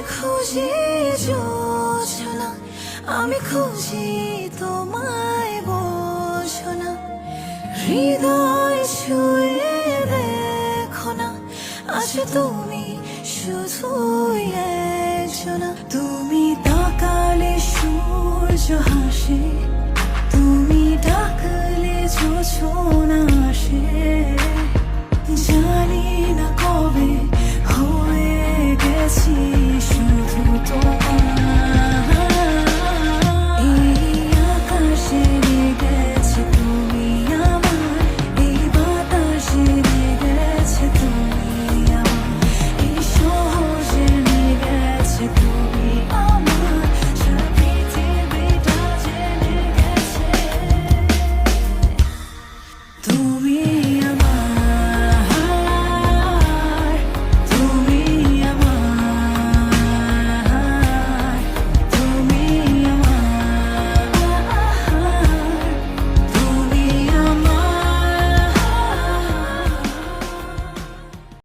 খুঁজি জোছনা, আমি খুঁজি তোমায় বোঝো না। হৃদয় ছুঁয়ে দেখো না, আছো তুমি শুধুই একজনা। তুমি তাকালে সূর্য হাসে, তুমি ডাকলে জোছনা আসে। জানি না কবে